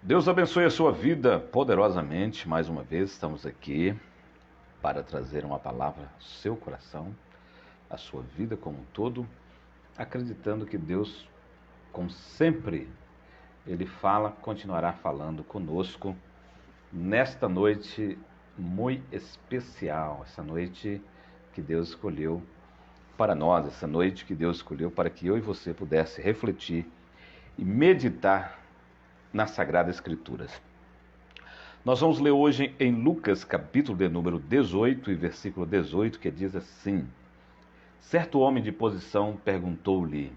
Deus abençoe a sua vida poderosamente. Mais uma vez estamos aqui para trazer uma palavra ao seu coração, à sua vida como um todo, acreditando que Deus, como sempre, Ele fala, continuará falando conosco nesta noite muito especial, essa noite que Deus escolheu para nós, essa noite que Deus escolheu para que eu e você pudesse refletir e meditar nas Sagradas Escrituras. Nós vamos ler hoje em Lucas, capítulo de número 18 e versículo 18, que diz assim: Certo homem de posição perguntou-lhe: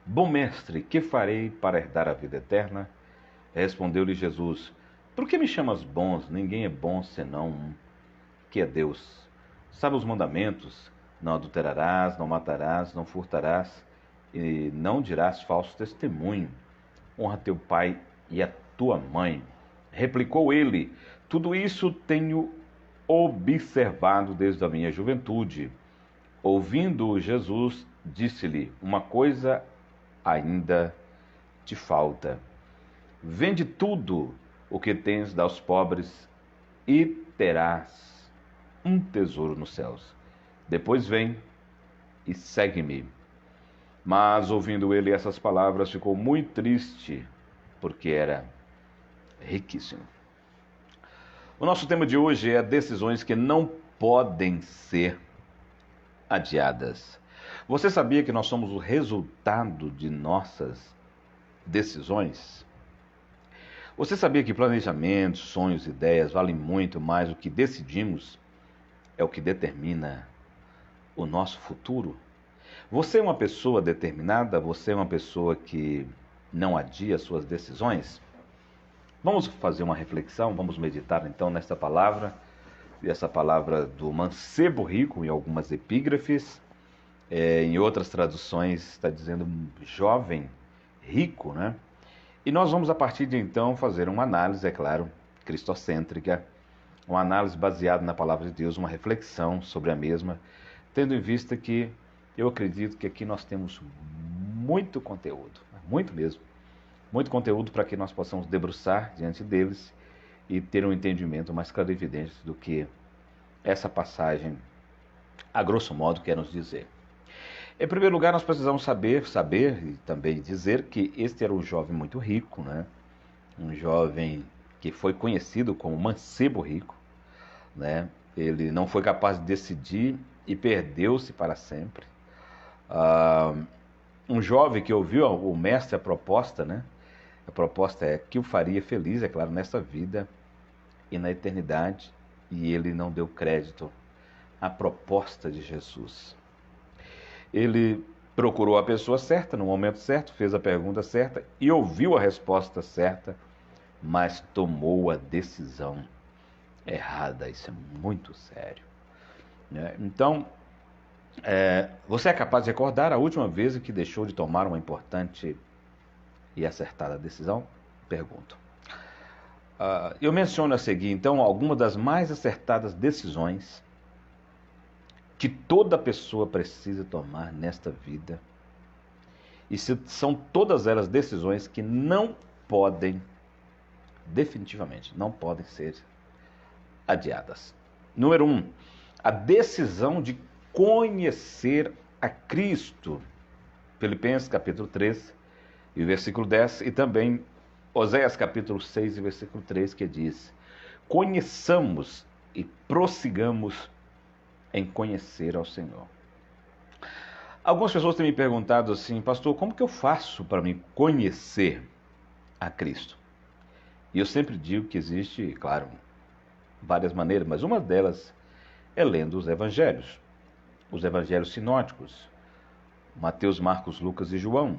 Bom mestre, que farei para herdar a vida eterna? Respondeu-lhe Jesus: Por que me chamas bons? Ninguém é bom senão um, que é Deus. Sabe os mandamentos? Não adulterarás, não matarás, não furtarás e não dirás falso testemunho. Honra teu pai e a tua mãe. Replicou ele: Tudo isso tenho observado desde a minha juventude. Ouvindo Jesus, disse-lhe: Uma coisa ainda te falta. Vende tudo o que tens, dá aos pobres, e terás um tesouro nos céus. Depois vem e segue-me. Mas, ouvindo ele essas palavras, ficou muito triste, porque era riquíssimo. O nosso tema de hoje é decisões que não podem ser adiadas. Você sabia que nós somos o resultado de nossas decisões? Você sabia que planejamentos, sonhos, ideias valem muito mais do que decidimos? É o que determina o nosso futuro? Você é uma pessoa determinada? Você é uma pessoa que não adia suas decisões? Vamos fazer uma reflexão, vamos meditar então nesta palavra, e essa palavra do mancebo rico em algumas epígrafes, em outras traduções está dizendo jovem rico, né? E nós vamos a partir de então fazer uma análise, é claro, cristocêntrica, uma análise baseada na palavra de Deus, uma reflexão sobre a mesma, tendo em vista que eu acredito que aqui nós temos muito conteúdo, muito mesmo. Muito conteúdo para que nós possamos debruçar diante deles e ter um entendimento mais clarividente do que essa passagem, a grosso modo, quer nos dizer. Em primeiro lugar, nós precisamos saber e também dizer que este era um jovem muito rico, né? Um jovem que foi conhecido como mancebo rico, né? Ele não foi capaz de decidir e perdeu-se para sempre. Um jovem que ouviu o mestre a proposta, né? A proposta é que o faria feliz, é claro, nessa vida e na eternidade, e ele não deu crédito à proposta de Jesus. Ele procurou a pessoa certa, no momento certo, fez a pergunta certa e ouviu a resposta certa, mas tomou a decisão errada. Isso é muito sério, né? Então, você é capaz de recordar a última vez que deixou de tomar uma importante e acertada decisão? Pergunto. Eu menciono a seguir, então, algumas das mais acertadas decisões que toda pessoa precisa tomar nesta vida. E são todas elas decisões que não podem, definitivamente, não podem ser adiadas. Número 1, a decisão de conhecer a Cristo. Filipenses capítulo 3 e versículo 10, e também Oséias capítulo 6 e versículo 3, que diz: Conheçamos e prossigamos em conhecer ao Senhor. Algumas pessoas têm me perguntado assim: pastor, como que eu faço para me conhecer a Cristo? E eu sempre digo que existe, claro, várias maneiras, mas uma delas é lendo os evangelhos sinóticos, Mateus, Marcos, Lucas e João.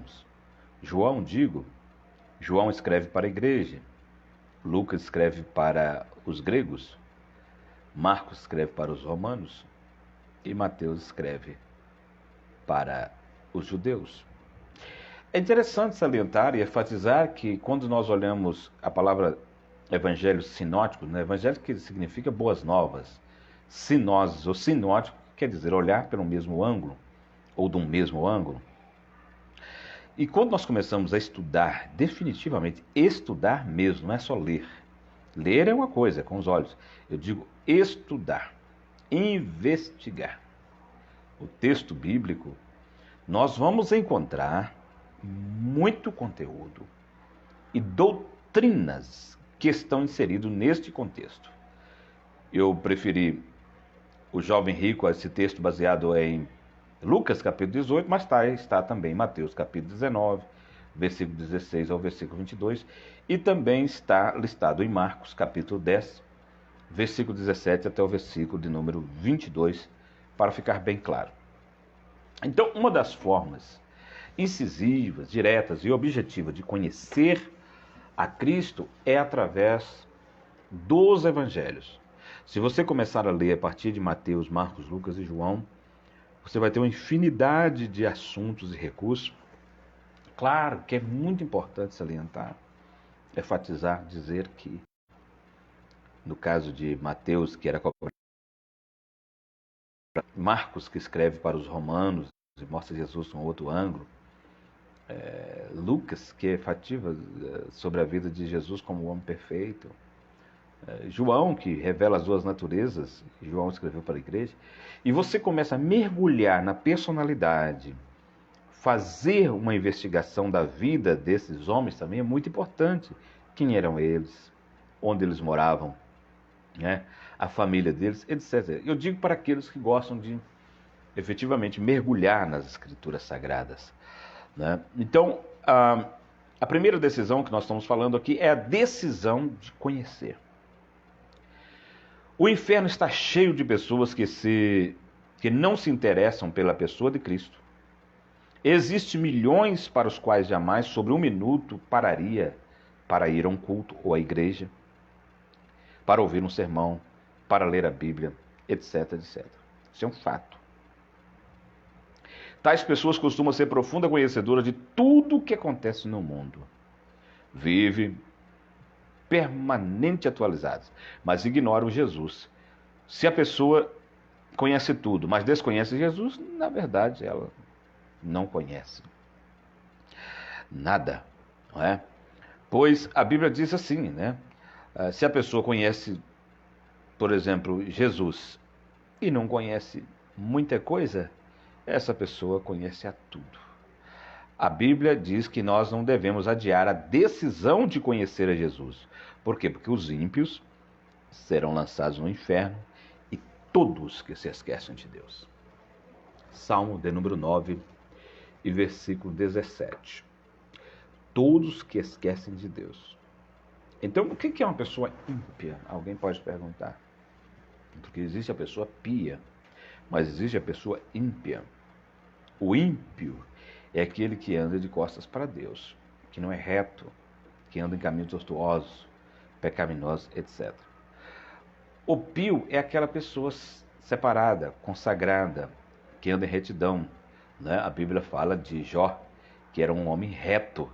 João escreve para a igreja, Lucas escreve para os gregos, Marcos escreve para os romanos e Mateus escreve para os judeus. É interessante salientar e enfatizar que quando nós olhamos a palavra evangelhos sinóticos, né, evangelho que significa boas novas, sinoses ou sinótico quer dizer olhar pelo mesmo ângulo ou de um mesmo ângulo. E quando nós começamos a estudar, definitivamente, estudar mesmo, não é só ler. Ler é uma coisa, é com os olhos. Eu digo estudar, investigar o texto bíblico, nós vamos encontrar muito conteúdo e doutrinas que estão inseridos neste contexto. Eu preferi o jovem rico a esse texto baseado em Lucas capítulo 18, mas está também em Mateus capítulo 19, versículo 16 ao versículo 22, e também está listado em Marcos capítulo 10, versículo 17 até o versículo de número 22, para ficar bem claro. Então, uma das formas incisivas, diretas e objetivas de conhecer a Cristo é através dos evangelhos. Se você começar a ler a partir de Mateus, Marcos, Lucas e João, você vai ter uma infinidade de assuntos e recursos. Claro que é muito importante salientar, enfatizar, dizer que, no caso de Mateus, que era Marcos, que escreve para os romanos e mostra Jesus com outro ângulo, Lucas, que enfatizava sobre a vida de Jesus como o homem perfeito, João, que revela as duas naturezas, João escreveu para a igreja, e você começa a mergulhar na personalidade, fazer uma investigação da vida desses homens também é muito importante. Quem eram eles, onde eles moravam, né? A família deles, etc. Eu digo para aqueles que gostam de efetivamente mergulhar nas escrituras sagradas, né? Então, a primeira decisão que nós estamos falando aqui é a decisão de conhecer. O inferno está cheio de pessoas que não se interessam pela pessoa de Cristo. Existem milhões para os quais jamais sobre um minuto pararia para ir a um culto ou à igreja, para ouvir um sermão, para ler a Bíblia, etc, etc. Isso é um fato. Tais pessoas costumam ser profundas conhecedoras de tudo o que acontece no mundo. Vive permanente atualizadas, mas ignoram Jesus. Se a pessoa conhece tudo, mas desconhece Jesus, na verdade ela não conhece nada, não é? Pois a Bíblia diz assim, né? Se a pessoa conhece, por exemplo, Jesus e não conhece muita coisa, essa pessoa conhece a tudo. A Bíblia diz que nós não devemos adiar a decisão de conhecer a Jesus. Por quê? Porque os ímpios serão lançados no inferno e todos que se esquecem de Deus. Salmo de número 9 e versículo 17. Todos que esquecem de Deus. Então, o que é uma pessoa ímpia? Alguém pode perguntar. Porque existe a pessoa pia, mas existe a pessoa ímpia. O ímpio é aquele que anda de costas para Deus, que não é reto, que anda em caminhos tortuosos, pecaminosos, etc. O pio é aquela pessoa separada, consagrada, que anda em retidão, né? A Bíblia fala de Jó, que era um homem reto.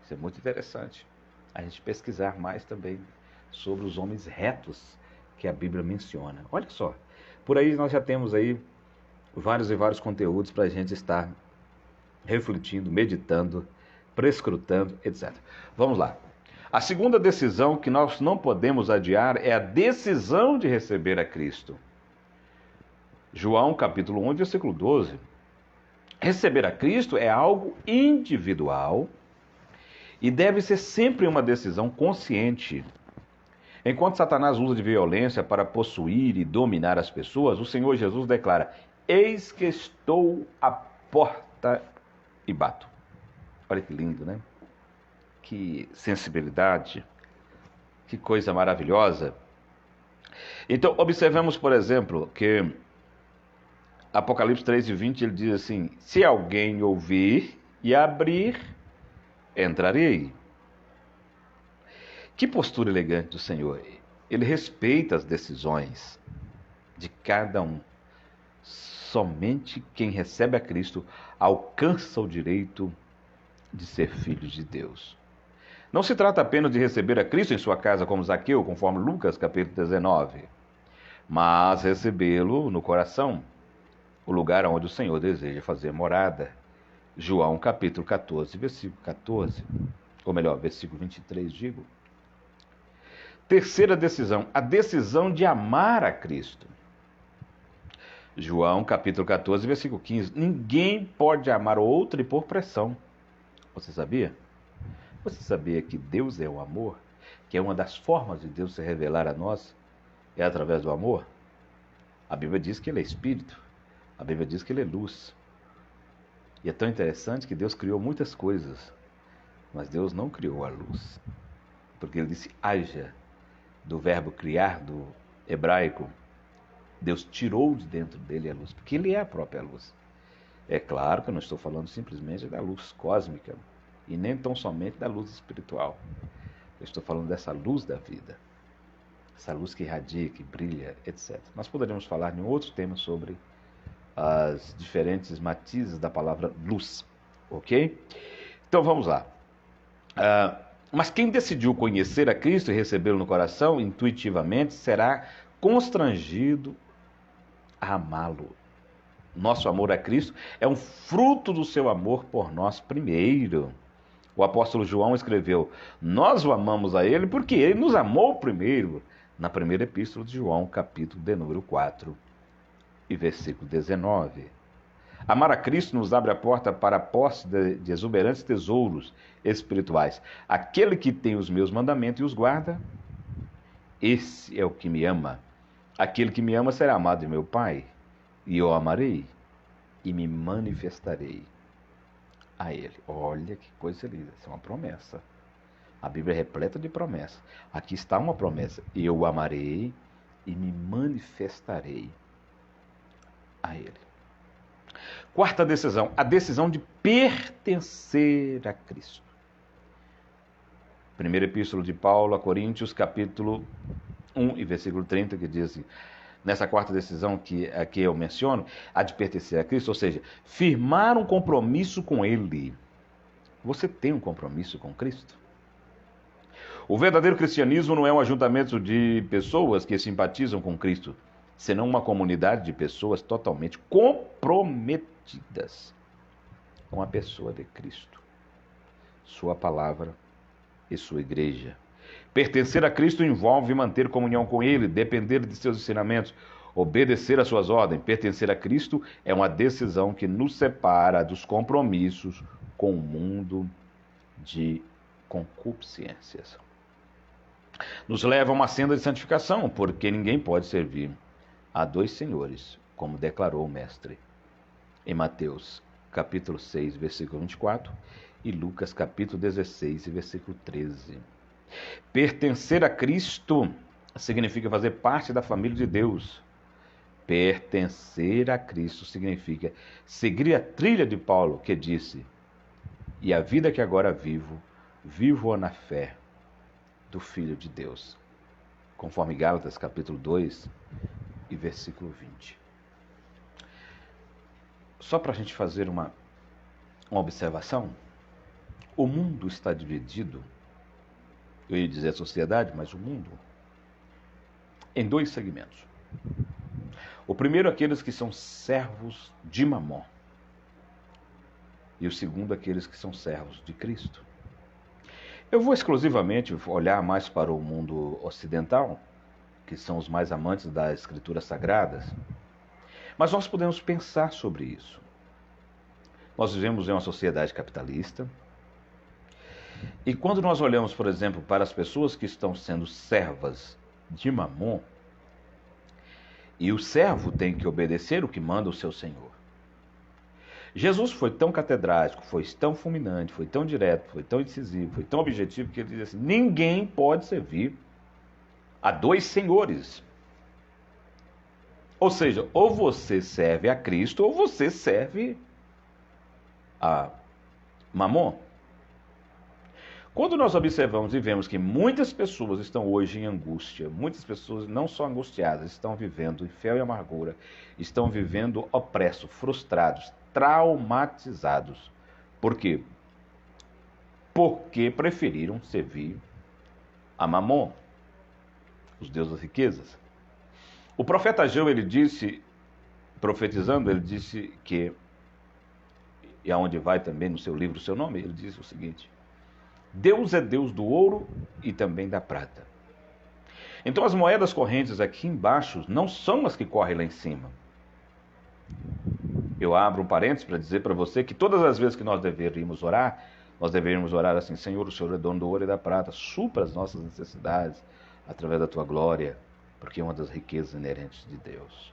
Isso é muito interessante. A gente pesquisar mais também sobre os homens retos que a Bíblia menciona. Olha só, por aí nós já temos aí vários e vários conteúdos para a gente estar refletindo, meditando, prescrutando, etc. Vamos lá. A segunda decisão que nós não podemos adiar é a decisão de receber a Cristo. João capítulo 1, versículo 12. Receber a Cristo é algo individual e deve ser sempre uma decisão consciente. Enquanto Satanás usa de violência para possuir e dominar as pessoas, o Senhor Jesus declara: eis que estou à porta e bato. Olha que lindo, né? Que sensibilidade, que coisa maravilhosa. Então, observamos, por exemplo, que Apocalipse 3:20, ele diz assim: se alguém ouvir e abrir, entrarei. Que postura elegante do Senhor. Ele respeita as decisões de cada um. Somente quem recebe a Cristo alcança o direito de ser filho de Deus. Não se trata apenas de receber a Cristo em sua casa como Zaqueu, conforme Lucas capítulo 19, mas recebê-lo no coração, o lugar onde o Senhor deseja fazer morada. João capítulo 14, versículo 14, ou melhor, versículo 23, digo. Terceira decisão, a decisão de amar a Cristo. João capítulo 14, versículo 15. Ninguém pode amar outro por pressão. Você sabia? Você sabia que Deus é o amor? Que é uma das formas de Deus se revelar a nós é através do amor? A Bíblia diz que Ele é Espírito. A Bíblia diz que Ele é luz. E é tão interessante que Deus criou muitas coisas, mas Deus não criou a luz. Porque Ele disse haja, do verbo criar, do hebraico. Deus tirou de dentro dele a luz, porque Ele é a própria luz. É claro que eu não estou falando simplesmente da luz cósmica, e nem tão somente da luz espiritual. Eu estou falando dessa luz da vida, essa luz que irradia, que brilha, etc. Nós poderíamos falar em outro tema sobre as diferentes matizes da palavra luz, ok? Então vamos lá. Mas quem decidiu conhecer a Cristo e recebê-lo no coração, intuitivamente, será constrangido a amá-lo. Nosso amor a Cristo é um fruto do seu amor por nós primeiro. O apóstolo João escreveu: nós o amamos a Ele porque Ele nos amou primeiro, na primeira epístola de João, capítulo de número 4 e versículo 19. Amar a Cristo nos abre a porta para a posse de exuberantes tesouros espirituais. Aquele que tem os meus mandamentos e os guarda, esse é o que me ama. Aquele que me ama será amado de meu Pai, e eu amarei e me manifestarei a Ele. Olha que coisa linda, isso é uma promessa. A Bíblia é repleta de promessas. Aqui está uma promessa: eu amarei e me manifestarei a Ele. Quarta decisão, a decisão de pertencer a Cristo. Primeira epístola de Paulo a Coríntios, capítulo 1 e versículo 30, que diz assim, nessa quarta decisão que aqui eu menciono, a de pertencer a Cristo, ou seja, firmar um compromisso com Ele. Você tem um compromisso com Cristo? O verdadeiro cristianismo não é um ajuntamento de pessoas que simpatizam com Cristo, senão uma comunidade de pessoas totalmente comprometidas com a pessoa de Cristo, sua palavra e sua igreja. Pertencer a Cristo envolve manter comunhão com Ele, depender de seus ensinamentos, obedecer às suas ordens. Pertencer a Cristo é uma decisão que nos separa dos compromissos com o mundo de concupiscências. Nos leva a uma senda de santificação, porque ninguém pode servir a dois senhores, como declarou o Mestre em Mateus, capítulo 6, versículo 24, e Lucas, capítulo 16, versículo 13. Pertencer a Cristo significa fazer parte da família de Deus. Pertencer a Cristo significa seguir a trilha de Paulo, que disse: e a vida que agora vivo, vivo-a na fé do Filho de Deus. Conforme Gálatas, capítulo 2 e versículo 20. Só para a gente fazer uma observação, o mundo está dividido, eu ia dizer a sociedade, mas o mundo, em dois segmentos. O primeiro, aqueles que são servos de Mamon. E o segundo, aqueles que são servos de Cristo. Eu vou exclusivamente olhar mais para o mundo ocidental, que são os mais amantes das escrituras sagradas, mas nós podemos pensar sobre isso. Nós vivemos em uma sociedade capitalista, e quando nós olhamos, por exemplo, para as pessoas que estão sendo servas de Mamon, e o servo tem que obedecer o que manda o seu senhor. Jesus foi tão catedrático, foi tão fulminante, foi tão direto, foi tão incisivo, foi tão objetivo, que ele diz assim: ninguém pode servir a dois senhores. Ou seja, ou você serve a Cristo, ou você serve a Mamon. Quando nós observamos e vemos que muitas pessoas estão hoje em angústia, muitas pessoas não só angustiadas, estão vivendo em fel e amargura, estão vivendo opressos, frustrados, traumatizados. Por quê? Porque preferiram servir a Mamon, os deuses das riquezas. O profeta Ageu, ele disse, profetizando, ele disse que e aonde vai também no seu livro o seu nome, ele diz o seguinte: Deus é Deus do ouro e também da prata. Então as moedas correntes aqui embaixo não são as que correm lá em cima. Eu abro um parênteses para dizer para você que todas as vezes que nós deveríamos orar assim: Senhor, o Senhor é dono do ouro e da prata, supra as nossas necessidades através da tua glória, porque é uma das riquezas inerentes de Deus.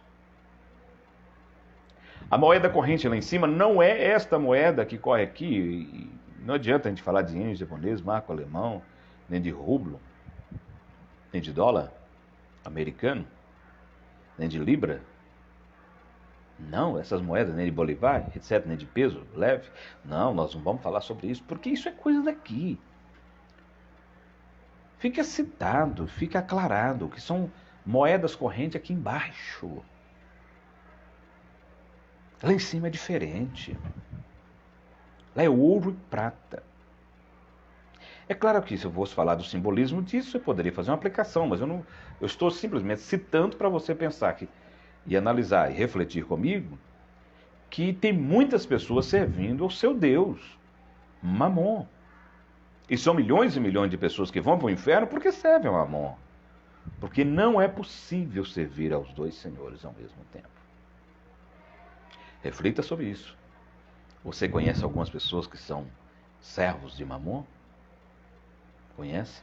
A moeda corrente lá em cima não é esta moeda que corre aqui. Não adianta a gente falar de ien japonês, marco alemão, nem de rublo, nem de dólar americano, nem de libra. Não, essas moedas, nem de bolivar, etc., nem de peso leve. Não, nós não vamos falar sobre isso, porque isso é coisa daqui. Fica citado, fica aclarado que são moedas correntes aqui embaixo. Lá em cima é diferente. Lá é ouro e prata. É claro que se eu fosse falar do simbolismo disso, eu poderia fazer uma aplicação, mas eu estou simplesmente citando para você pensar que, e analisar e refletir comigo, que tem muitas pessoas servindo ao seu Deus, Mamon. E são milhões e milhões de pessoas que vão para o inferno porque servem ao Mamon. Porque não é possível servir aos dois senhores ao mesmo tempo. Reflita sobre isso. Você conhece algumas pessoas que são servos de Mamon? Conhece?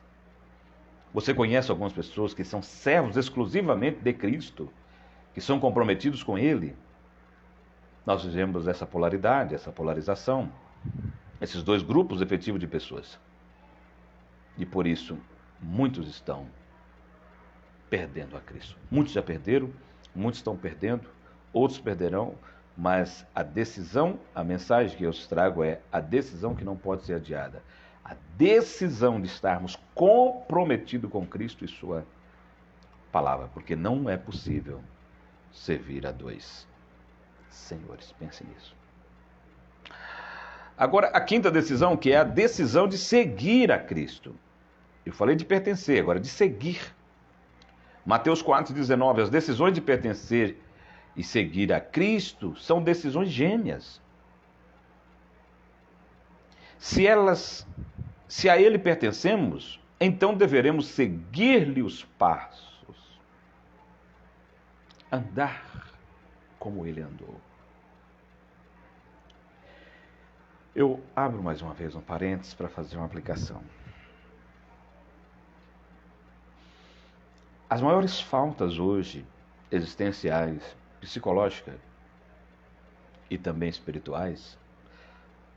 Você conhece algumas pessoas que são servos exclusivamente de Cristo, que são comprometidos com Ele? Nós vivemos essa polaridade, essa polarização, esses dois grupos efetivos de pessoas. E por isso, muitos estão perdendo a Cristo. Muitos já perderam, muitos estão perdendo, outros perderão, mas a decisão, a mensagem que eu trago é a decisão que não pode ser adiada. A decisão de estarmos comprometidos com Cristo e sua palavra, porque não é possível servir a dois senhores. Pense nisso. Agora, a quinta decisão, que é a decisão de seguir a Cristo. Eu falei de pertencer, agora de seguir. Mateus 4,19, as decisões de pertencer e seguir a Cristo são decisões gêmeas. Se a Ele pertencemos, então deveremos seguir-lhe os passos, andar como Ele andou. Eu abro mais uma vez um parênteses para fazer uma aplicação. As maiores faltas hoje, existenciais, psicológicas e também espirituais,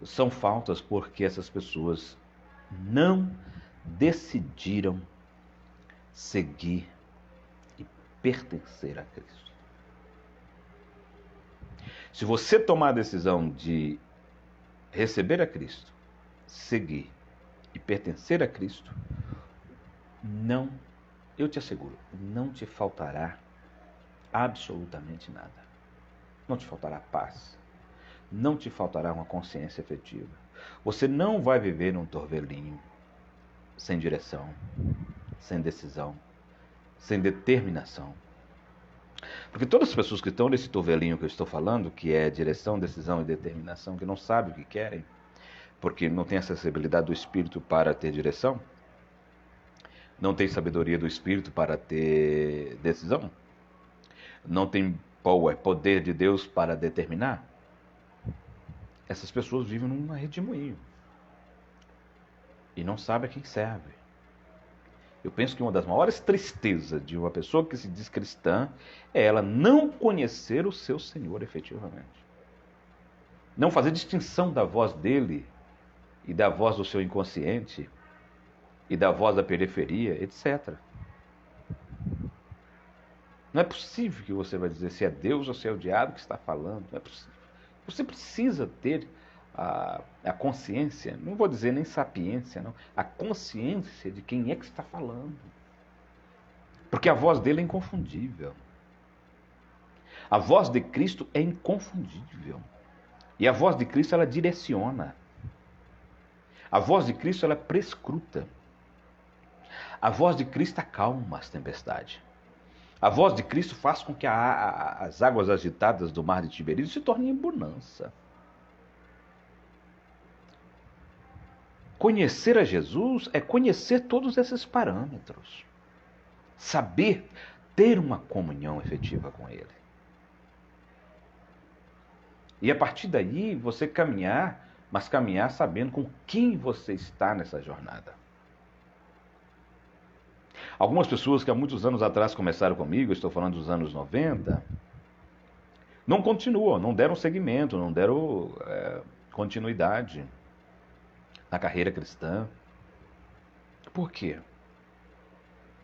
são faltas porque essas pessoas não decidiram seguir e pertencer a Cristo. Se você tomar a decisão de receber a Cristo, seguir e pertencer a Cristo, não, eu te asseguro, não te faltará absolutamente nada. Não te faltará paz. Não te faltará uma consciência efetiva. Você não vai viver num torvelinho, sem direção, sem decisão, sem determinação. Porque todas as pessoas que estão nesse torvelinho que eu estou falando, que é direção, decisão e determinação, que não sabem o que querem, porque não tem acessibilidade do Espírito para ter direção, não tem sabedoria do Espírito para ter decisão, não tem poder de Deus para determinar, essas pessoas vivem numa rede de moinho e não sabem a quem serve. Eu penso que uma das maiores tristezas de uma pessoa que se diz cristã é ela não conhecer o seu Senhor efetivamente. Não fazer distinção da voz dele e da voz do seu inconsciente e da voz da periferia, etc. Não é possível que você vai dizer se é Deus ou se é o diabo que está falando. Não é possível. Você precisa ter a consciência, não vou dizer nem sapiência, não, a consciência de quem é que está falando. Porque a voz dele é inconfundível. A voz de Cristo é inconfundível. E a voz de Cristo, ela direciona. A voz de Cristo, ela prescruta. A voz de Cristo acalma as tempestades. A voz de Cristo faz com que as águas agitadas do mar de Tiberíades se tornem em bonança. Conhecer a Jesus é conhecer todos esses parâmetros. Saber ter uma comunhão efetiva com Ele. E a partir daí você caminhar, mas caminhar sabendo com quem você está nessa jornada. Algumas pessoas que há muitos anos atrás começaram comigo, estou falando dos anos 90, não continuam, não deram seguimento, não deram continuidade na carreira cristã. Por quê?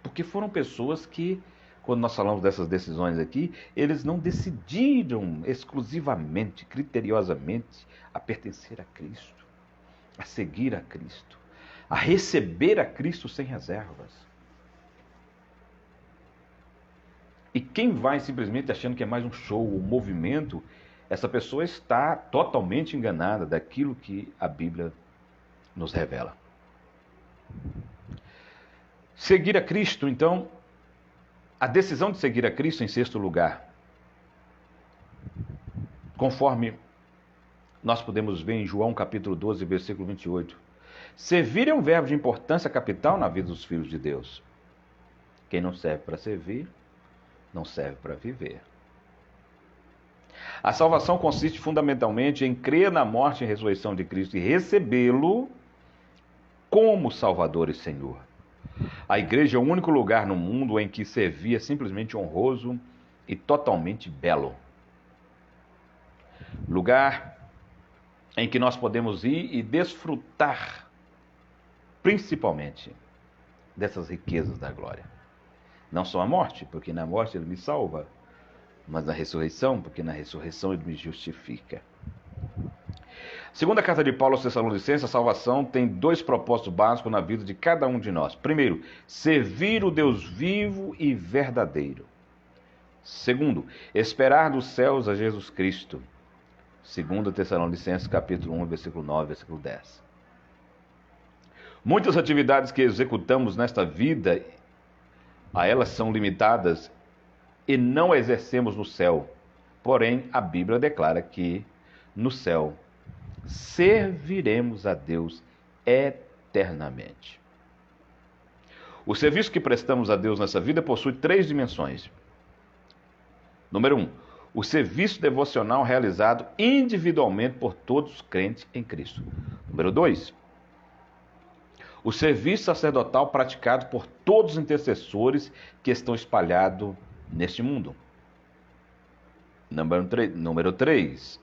Porque foram pessoas que, quando nós falamos dessas decisões aqui, eles não decidiram exclusivamente, criteriosamente, a pertencer a Cristo, a seguir a Cristo, a receber a Cristo sem reservas. E quem vai simplesmente achando que é mais um show, um movimento, essa pessoa está totalmente enganada daquilo que a Bíblia nos revela. Seguir a Cristo, então, a decisão de seguir a Cristo em sexto lugar, conforme nós podemos ver em João capítulo 12, versículo 28. Servir é um verbo de importância capital na vida dos filhos de Deus. Quem não serve para servir, não serve para viver. A salvação consiste fundamentalmente em crer na morte e ressurreição de Cristo e recebê-lo como Salvador e Senhor. A igreja é o único lugar no mundo em que servir é simplesmente honroso e totalmente belo. Lugar em que nós podemos ir e desfrutar, principalmente, dessas riquezas da glória. Não só a morte, porque na morte Ele me salva, mas na ressurreição, porque na ressurreição Ele me justifica. Segunda carta de Paulo aos Tessalonicenses, a salvação tem dois propósitos básicos na vida de cada um de nós. Primeiro, servir o Deus vivo e verdadeiro. Segundo, esperar dos céus a Jesus Cristo. 2 Tessalonicenses capítulo 1, versículo 9, versículo 10. Muitas atividades que executamos nesta vida, a elas são limitadas e não exercemos no céu. Porém, a Bíblia declara que no céu serviremos a Deus eternamente. O serviço que prestamos a Deus nessa vida possui três dimensões. Número 1, o serviço devocional realizado individualmente por todos os crentes em Cristo. Número 2, o serviço sacerdotal praticado por todos os intercessores que estão espalhados neste mundo. Número 3,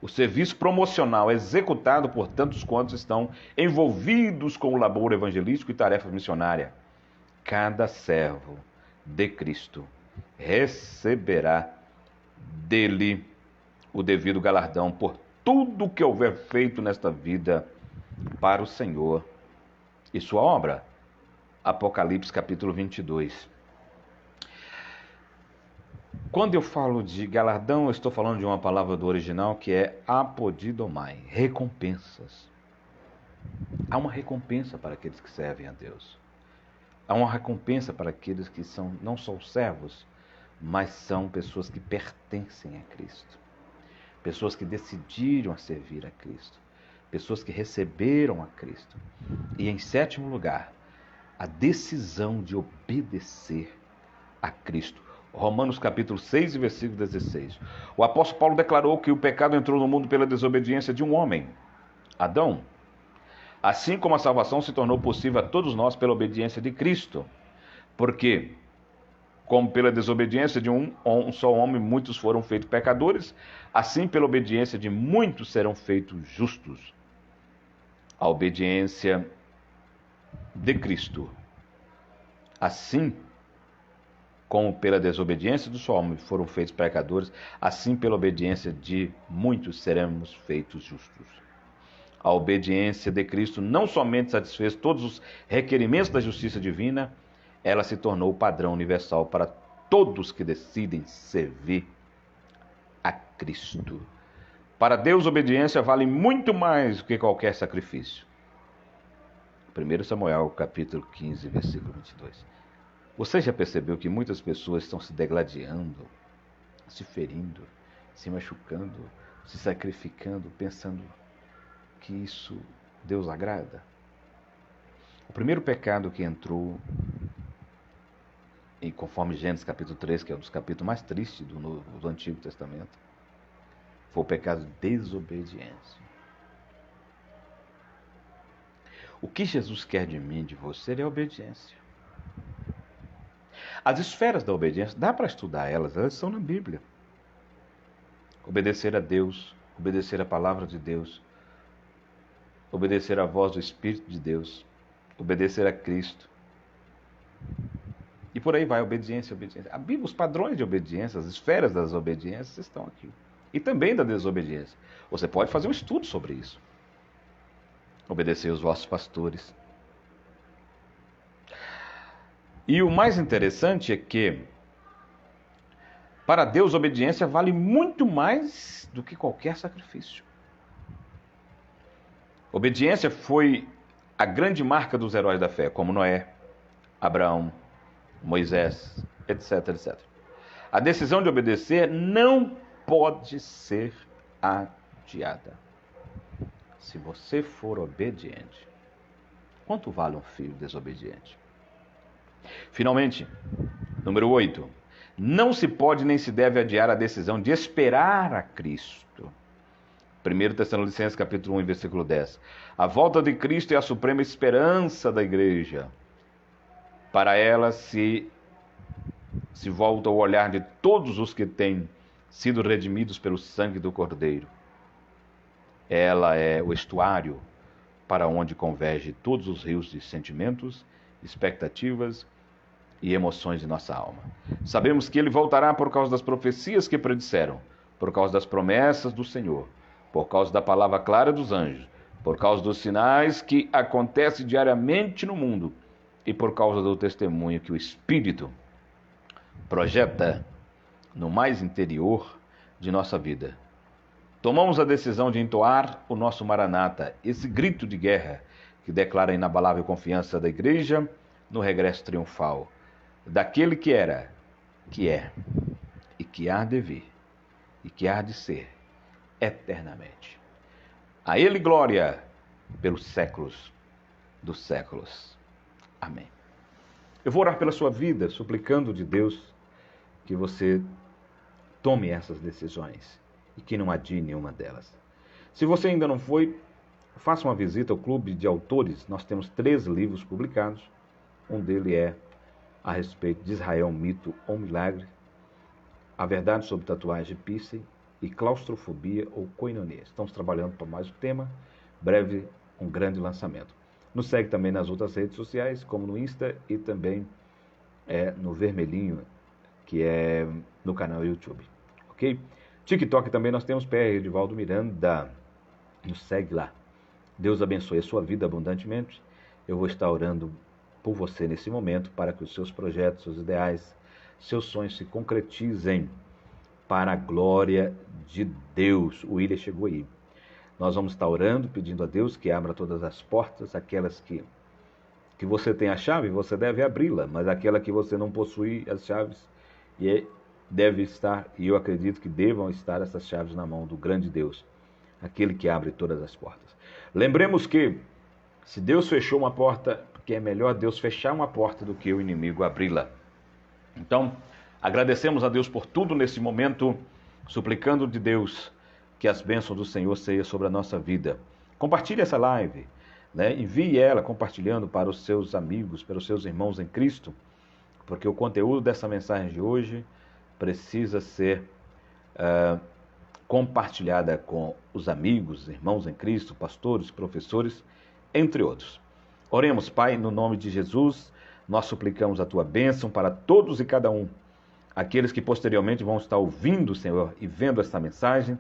o serviço promocional executado por tantos quantos estão envolvidos com o labor evangelístico e tarefa missionária. Cada servo de Cristo receberá dele o devido galardão por tudo que houver feito nesta vida para o Senhor e sua obra. Apocalipse capítulo 22. Quando eu falo de galardão, eu estou falando de uma palavra do original que é apodidomai, recompensas. Há uma recompensa para aqueles que servem a Deus. Há uma recompensa para aqueles que são não só os servos, mas são pessoas que pertencem a Cristo. Pessoas que decidiram a servir a Cristo. Pessoas que receberam a Cristo. E em sétimo lugar, a decisão de obedecer a Cristo. Romanos capítulo 6, versículo 16. O apóstolo Paulo declarou que o pecado entrou no mundo pela desobediência de um homem, Adão. Assim como a salvação se tornou possível a todos nós pela obediência de Cristo. Porque, como pela desobediência de um só homem muitos foram feitos pecadores, assim pela obediência de muitos serão feitos justos. A obediência de Cristo. Assim como pela desobediência do só homem foram feitos pecadores, assim pela obediência de muitos seremos feitos justos. A obediência de Cristo não somente satisfez todos os requerimentos da justiça divina, ela se tornou o padrão universal para todos que decidem servir a Cristo. Para Deus, obediência vale muito mais do que qualquer sacrifício. 1 Samuel capítulo 15, versículo 22. Você já percebeu que muitas pessoas estão se degladiando, se ferindo, se machucando, se sacrificando, pensando que isso Deus agrada? O primeiro pecado que entrou, e conforme Gênesis capítulo 3, que é um dos capítulos mais tristes do Antigo Testamento, foi o pecado de desobediência. O que Jesus quer de mim, de você, é a obediência. As esferas da obediência, dá para estudar elas estão na Bíblia. Obedecer a Deus, obedecer a palavra de Deus, obedecer à voz do Espírito de Deus, obedecer a Cristo. E por aí vai, obediência, obediência. A Bíblia, os padrões de obediência, as esferas das obediências estão aqui. E também da desobediência. Você pode fazer um estudo sobre isso. Obedecer os vossos pastores. E o mais interessante é que, para Deus, obediência vale muito mais do que qualquer sacrifício. Obediência foi a grande marca dos heróis da fé, como Noé, Abraão, Moisés, etc, etc. A decisão de obedecer não pode ser adiada. Se você for obediente, quanto vale um filho desobediente? Finalmente, número 8. Não se pode nem se deve adiar a decisão de esperar a Cristo. 1 Tessalonicenses capítulo 1, versículo 10. A volta de Cristo é a suprema esperança da igreja. Para ela se volta o olhar de todos os que têm sido redimidos pelo sangue do Cordeiro. Ela é o estuário para onde convergem todos os rios de sentimentos, expectativas e emoções de nossa alma. Sabemos que ele voltará por causa das profecias que predisseram, por causa das promessas do Senhor, por causa da palavra clara dos anjos, por causa dos sinais que acontecem diariamente no mundo e por causa do testemunho que o Espírito projeta no mais interior de nossa vida. Tomamos a decisão de entoar o nosso Maranata, esse grito de guerra que declara a inabalável confiança da igreja no regresso triunfal daquele que era, que é e que há de vir e que há de ser eternamente. A ele glória pelos séculos dos séculos. Amém. Eu vou orar pela sua vida, suplicando de Deus que você tome essas decisões e que não adie nenhuma delas. Se você ainda não foi, faça uma visita ao Clube de Autores. Nós temos 3 livros publicados. Um deles é a respeito de Israel, mito ou milagre, A Verdade sobre Tatuagem Piercing e Claustrofobia ou Koinonia. Estamos trabalhando para mais um tema. Breve, um grande lançamento. Nos segue também nas outras redes sociais, como no Insta e também no Vermelhinho, que é no canal YouTube. Ok? TikTok também nós temos PR Edivaldo Miranda. Nos segue lá. Deus abençoe a sua vida abundantemente. Eu vou estar orando por você nesse momento para que os seus projetos, seus ideais, seus sonhos se concretizem para a glória de Deus. O William chegou aí. Nós vamos estar orando, pedindo a Deus que abra todas as portas, aquelas que você tem a chave, você deve abri-la, mas aquela que você não possui as chaves, deve estar, e eu acredito que devam estar essas chaves na mão do grande Deus, aquele que abre todas as portas. Lembremos que, se Deus fechou uma porta, que é melhor Deus fechar uma porta do que o inimigo abri-la. Então, agradecemos a Deus por tudo nesse momento, suplicando de Deus que as bênçãos do Senhor sejam sobre a nossa vida. Compartilhe essa live, envie ela compartilhando para os seus amigos, para os seus irmãos em Cristo, porque o conteúdo dessa mensagem de hoje precisa ser compartilhada com os amigos, irmãos em Cristo, pastores, professores, entre outros. Oremos, Pai, no nome de Jesus, nós suplicamos a Tua bênção para todos e cada um, aqueles que posteriormente vão estar ouvindo, Senhor, e vendo esta mensagem,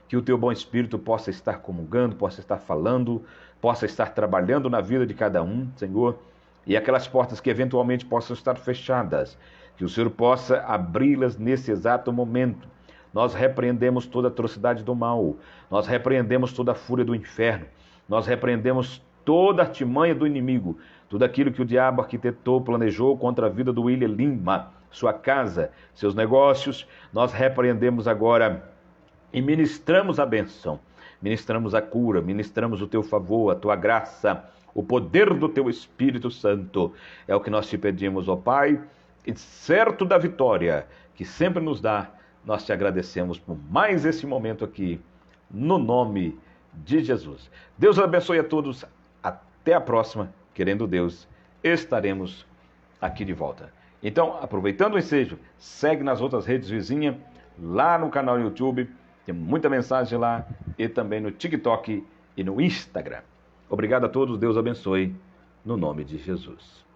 que o Teu bom Espírito possa estar comungando, possa estar falando, possa estar trabalhando na vida de cada um, Senhor, e aquelas portas que eventualmente possam estar fechadas, que o Senhor possa abri-las nesse exato momento. Nós repreendemos toda a atrocidade do mal, nós repreendemos toda a fúria do inferno, nós repreendemos toda a artimanha do inimigo, tudo aquilo que o diabo arquitetou, planejou contra a vida do William Lima, sua casa, seus negócios, nós repreendemos agora e ministramos a bênção. ministramos a cura, ministramos o teu favor, a tua graça, o poder do teu Espírito Santo. É o que nós te pedimos, ó Pai, e certo da vitória que sempre nos dá, nós te agradecemos por mais esse momento aqui, no nome de Jesus. Deus abençoe a todos. Até a próxima, querendo Deus, estaremos aqui de volta. Então, aproveitando o ensejo, segue nas outras redes vizinhas, lá no canal YouTube, tem muita mensagem lá, e também no TikTok e no Instagram. Obrigado a todos, Deus abençoe, no nome de Jesus.